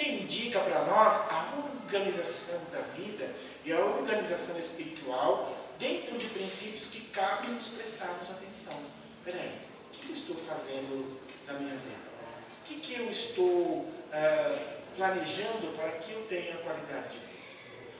indica para nós a organização da vida e a organização espiritual dentro de princípios que cabem nos prestarmos atenção. Espera aí, o que eu estou fazendo na minha vida? O que eu estou planejando para que eu tenha qualidade de vida?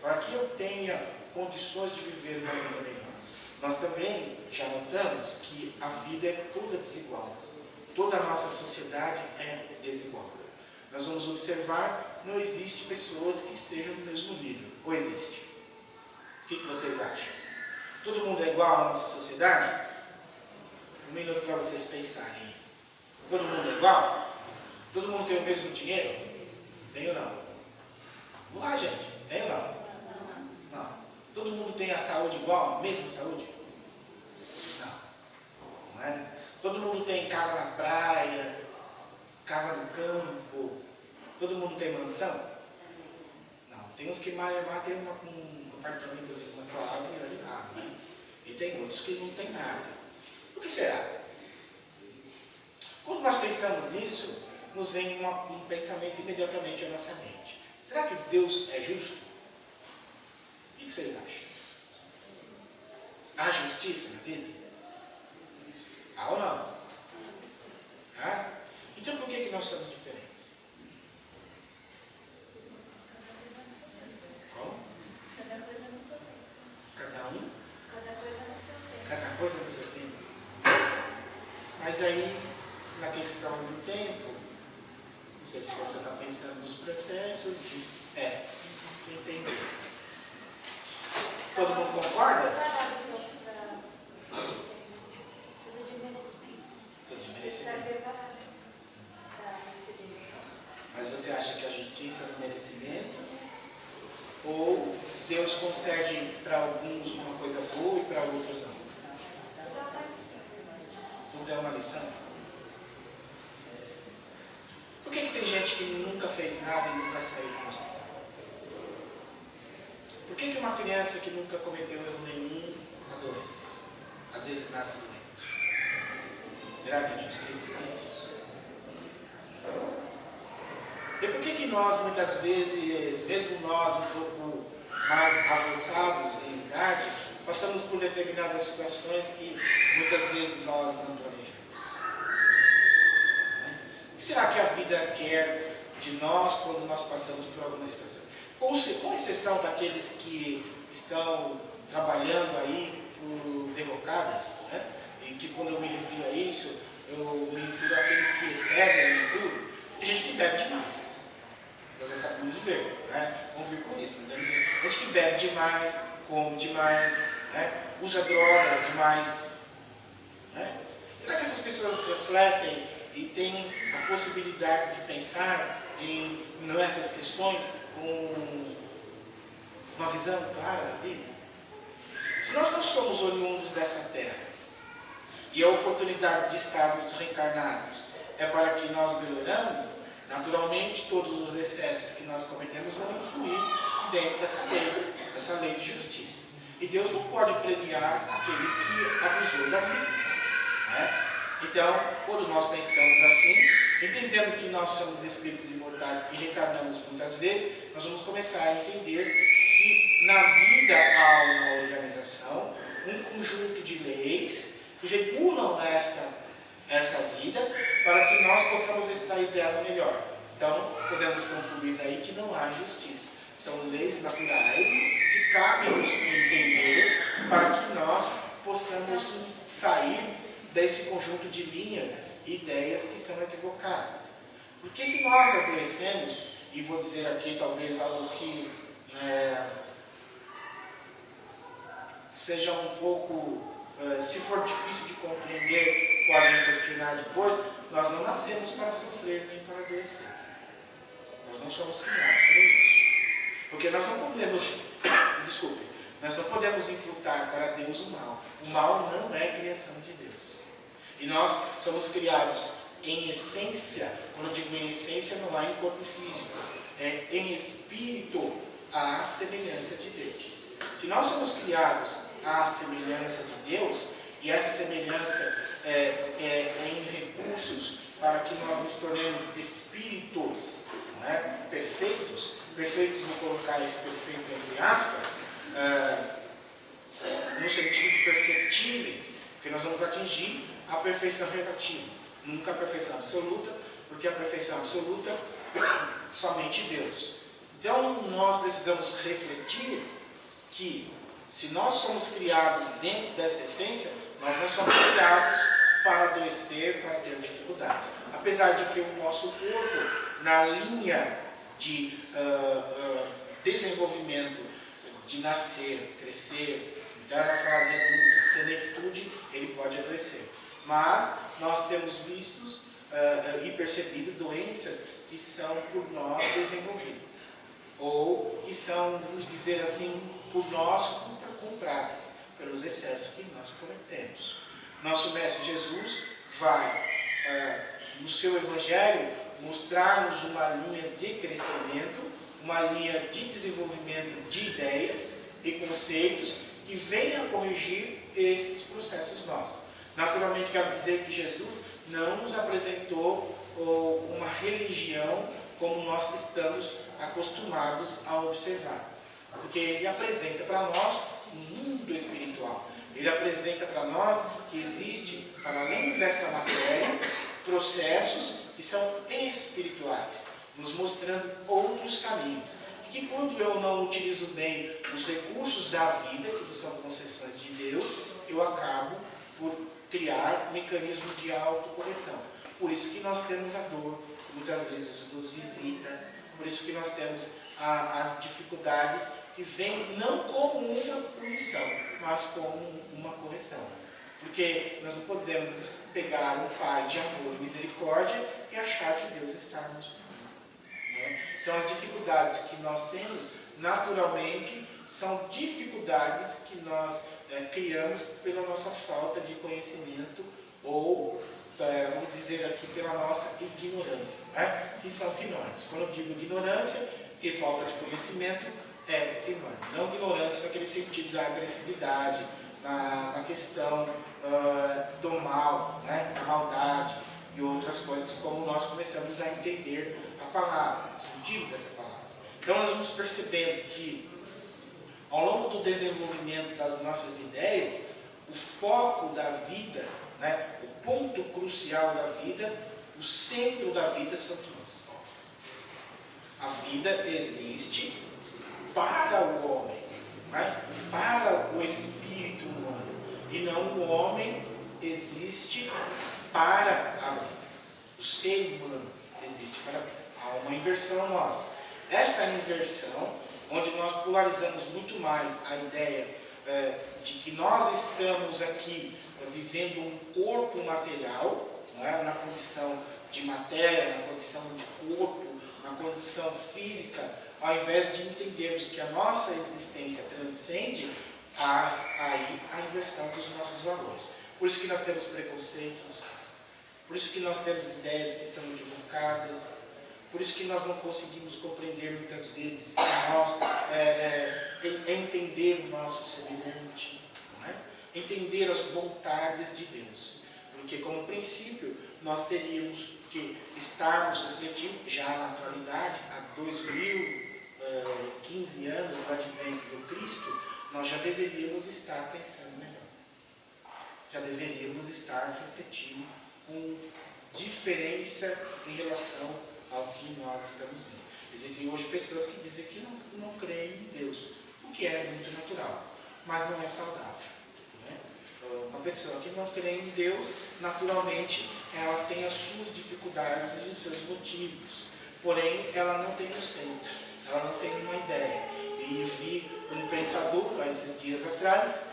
Para que eu tenha condições de viver uma vida melhor? Nós também já notamos que a vida é toda desigual. Toda a nossa sociedade é desigual. Nós vamos observar, não existe pessoas que estejam no mesmo nível. Ou existe? O que vocês acham? Todo mundo é igual na nossa sociedade? Um minuto para vocês pensarem. Todo mundo é igual? Todo mundo tem o mesmo dinheiro? Tem ou não? Vamos lá, gente. Tem ou não? Não. Todo mundo tem a saúde igual? A mesma saúde? Não. Não é? Todo mundo tem casa na praia, casa no campo? Todo mundo tem mansão? Não. Tem uns que mais tem um apartamento assim, como falava, e ali nada, né? E tem outros que não tem nada. Por que será? Quando nós pensamos nisso, nos vem um pensamento imediatamente à nossa mente. Será que Deus é justo? O que vocês acham? Há justiça na vida? Há ou não? Há? Então por que nós somos diferentes? Como? Cada coisa no seu tempo. Cada um? Cada coisa no seu tempo. Cada coisa no seu tempo. Mas aí, na questão do tempo, não sei se você está pensando nos processos de... entender. Todo mundo concorda? Tudo de merecimento. Tudo de Está merecimento. preparado para receber. Mas você acha que a justiça é um merecimento? Ou Deus concede para alguns uma coisa boa e para outros não? Tudo é uma lição. Tudo é uma lição? Por que tem gente que nunca fez nada e nunca saiu do hospital? Por que uma criança que nunca cometeu erro nenhum adoece? Às vezes nasce doente. Será que é justiça isso? E por que nós, muitas vezes, mesmo nós um pouco mais avançados em idade, passamos por determinadas situações que muitas vezes nós não planejamos? O que será que a vida quer de nós quando nós passamos por alguma situação? Com exceção daqueles que estão trabalhando aí por derrocadas, né? E que quando eu me refiro a isso, eu me refiro àqueles que recebem e tudo, tem gente que bebe demais. Nós acabamos de ver, né? Vamos ver com isso. Tem gente que bebe demais, come demais, né? Usa drogas demais. Né? Será que essas pessoas refletem e têm a possibilidade de pensar nessas questões com uma visão clara da vida? Se nós não somos oriundos dessa terra e a oportunidade de estarmos reencarnados é para que nós melhoramos, naturalmente todos os excessos que nós cometemos vão influir dentro dessa lei de justiça. E Deus não pode premiar aquele que abusou da vida, né? Então, quando nós pensamos assim, entendendo que nós somos espíritos imortais e reencarnamos muitas vezes, nós vamos começar a entender que na vida há uma organização, um conjunto de leis que regulam essa vida para que nós possamos extrair dela melhor. Então, podemos concluir daí que não há justiça. São leis naturais que cabem nos entender para que nós possamos sair desse conjunto de linhas e ideias que são equivocadas. Porque se nós adoecemos, e vou dizer aqui talvez algo que seja um pouco, se for difícil de compreender, podem questionar depois, nós não nascemos para sofrer nem para adoecer. Nós não somos criados para isso. Porque nós não podemos, nós não podemos imputar para Deus o mal. O mal não é criação de Deus. E nós somos criados em essência, quando eu digo em essência, não há em corpo físico, é em espírito à semelhança de Deus. Se nós somos criados à semelhança de Deus, e essa semelhança é em recursos para que nós nos tornemos espíritos, não é? Perfeitos, colocar esse perfeito entre aspas, no sentido de perfectíveis, porque nós vamos atingir a perfeição relativa, nunca a perfeição absoluta, porque a perfeição absoluta somente Deus. Então nós precisamos refletir que se nós somos criados dentro dessa essência, nós não somos criados para adoecer, para ter dificuldades. Apesar de que o nosso corpo, na linha de desenvolvimento, de nascer, crescer, entrar na fase adulta, senectude, ele pode adoecer. Mas nós temos visto e percebido doenças que são por nós desenvolvidas, ou que são, vamos dizer assim, por nós compradas, pelos excessos que nós cometemos. Nosso Mestre Jesus vai, no seu Evangelho, mostrar-nos uma linha de crescimento, uma linha de desenvolvimento de ideias e conceitos que venham a corrigir esses processos nossos. Naturalmente, quero dizer que Jesus não nos apresentou uma religião como nós estamos acostumados a observar, porque ele apresenta para nós um mundo espiritual. Ele apresenta para nós que existe, para além desta matéria, processos que são espirituais, nos mostrando outros caminhos. E que quando eu não utilizo bem os recursos da vida, que são concessões de Deus, eu acabo por criar um mecanismo de autocorreção. Por isso que nós temos a dor, que muitas vezes nos visita, por isso que nós temos as dificuldades que vêm não como uma punição, mas como uma correção. Porque nós não podemos pegar um Pai de amor e misericórdia e achar que Deus está nos punir, né? Então as dificuldades que nós temos, naturalmente, são dificuldades que nós criamos pela nossa falta de conhecimento ou, vamos dizer aqui, pela nossa ignorância, né? Que são sinônimos. Quando eu digo ignorância e falta de conhecimento, é sinônimo. Não ignorância naquele sentido da agressividade, na questão do mal, né? Da maldade e outras coisas, como nós começamos a entender a palavra, o sentido dessa palavra. Então nós vamos percebendo que ao longo do desenvolvimento das nossas ideias, o foco da vida, né, o ponto crucial da vida, o centro da vida são nós. A vida existe para o homem, né, para o espírito humano, e não o homem existe para a vida. O ser humano existe para a vida. Há uma inversão nossa. Essa inversão, onde nós polarizamos muito mais a ideia de que nós estamos aqui vivendo um corpo material, né, na condição de matéria, na condição de corpo, na condição física, ao invés de entendermos que a nossa existência transcende, há aí a inversão dos nossos valores. Por isso que nós temos preconceitos, por isso que nós temos ideias que são equivocadas, por isso que nós não conseguimos compreender muitas vezes que nós entender o nosso semelhante, não é? Entender as vontades de Deus. Porque como princípio nós teríamos que estarmos refletindo já na atualidade, há 2015 anos do advento do Cristo, nós já deveríamos estar pensando melhor. Já deveríamos estar refletindo com diferença em relação ao que nós estamos vendo. Existem hoje pessoas que dizem que não creem em Deus, o que é muito natural, mas não é saudável, né? Uma pessoa que não crê em Deus, naturalmente, ela tem as suas dificuldades e os seus motivos, porém, ela não tem o centro, ela não tem uma ideia. E vi um pensador, há esses dias atrás,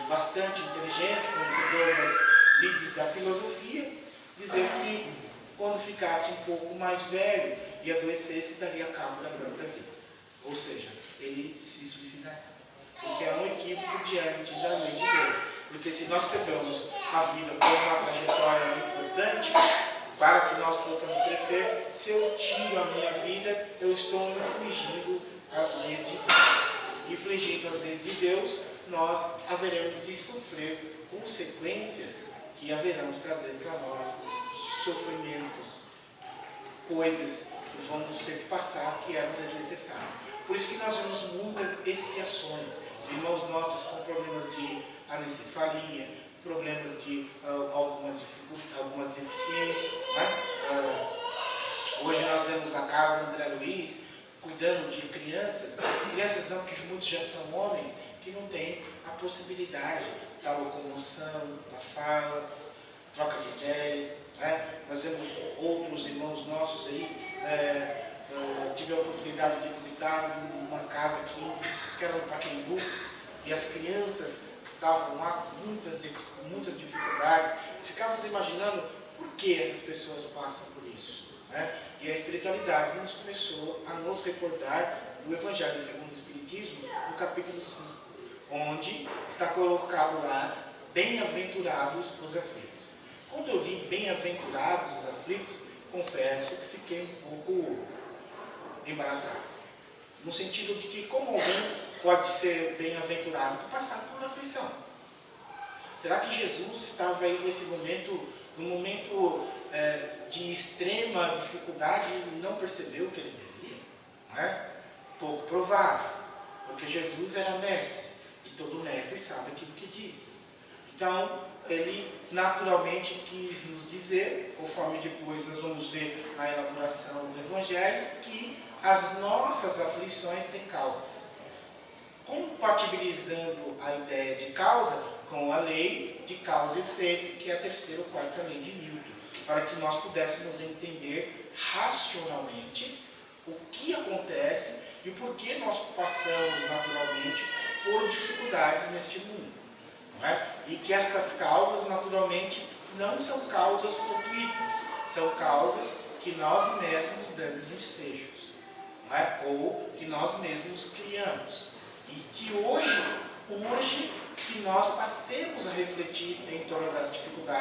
bastante inteligente, conhecedor das lides da filosofia, dizer que quando ficasse um pouco mais velho e adoecesse, daria cabo da própria vida. Ou seja, ele se suicidaria. Porque é um equívoco diante da lei de Deus. Porque se nós pegamos a vida como uma trajetória importante para que nós possamos crescer, se eu tiro a minha vida, eu estou infringindo as leis de Deus. Infringindo as leis de Deus, nós haveremos de sofrer consequências que haverão de trazer para nós sofrimentos, coisas que vamos ter que passar, que eram desnecessárias. Por isso que nós vemos muitas expiações, irmãos nossos com problemas de anencefalia, problemas de algumas deficiências. Né? Hoje nós vemos a casa do André Luiz cuidando de crianças não, porque muitos já são homens, que não têm a possibilidade da locomoção, da fala, troca de ideias. Né? Nós vemos outros irmãos nossos aí, tive a oportunidade de visitar uma casa aqui, que era no Pacaembu, e as crianças estavam lá com muitas dificuldades. Ficávamos imaginando por que essas pessoas passam por isso. Né? E a espiritualidade nos começou a nos recordar do Evangelho segundo o Espiritismo, no capítulo 5, onde está colocado lá, bem-aventurados os aflitos. Quando eu li bem-aventurados os aflitos, confesso que fiquei um pouco embaraçado. No sentido de que como alguém pode ser bem-aventurado por passar por uma aflição? Será que Jesus estava aí nesse momento, num momento de extrema dificuldade e não percebeu o que ele dizia? Não é? Pouco provável, porque Jesus era mestre, e todo mestre sabe aquilo que diz. Então, ele naturalmente quis nos dizer, conforme depois nós vamos ver na elaboração do Evangelho, que as nossas aflições têm causas. Compatibilizando a ideia de causa com a lei de causa e efeito, que é a terceira ou quarta lei de Newton, para que nós pudéssemos entender racionalmente o que acontece e por que nós passamos naturalmente por dificuldades neste mundo. Não é? E que estas causas, naturalmente, não são causas fortuitas, são causas que nós mesmos damos ensejos, não é? Ou que nós mesmos criamos. E que hoje que nós passemos a refletir em torno das dificuldades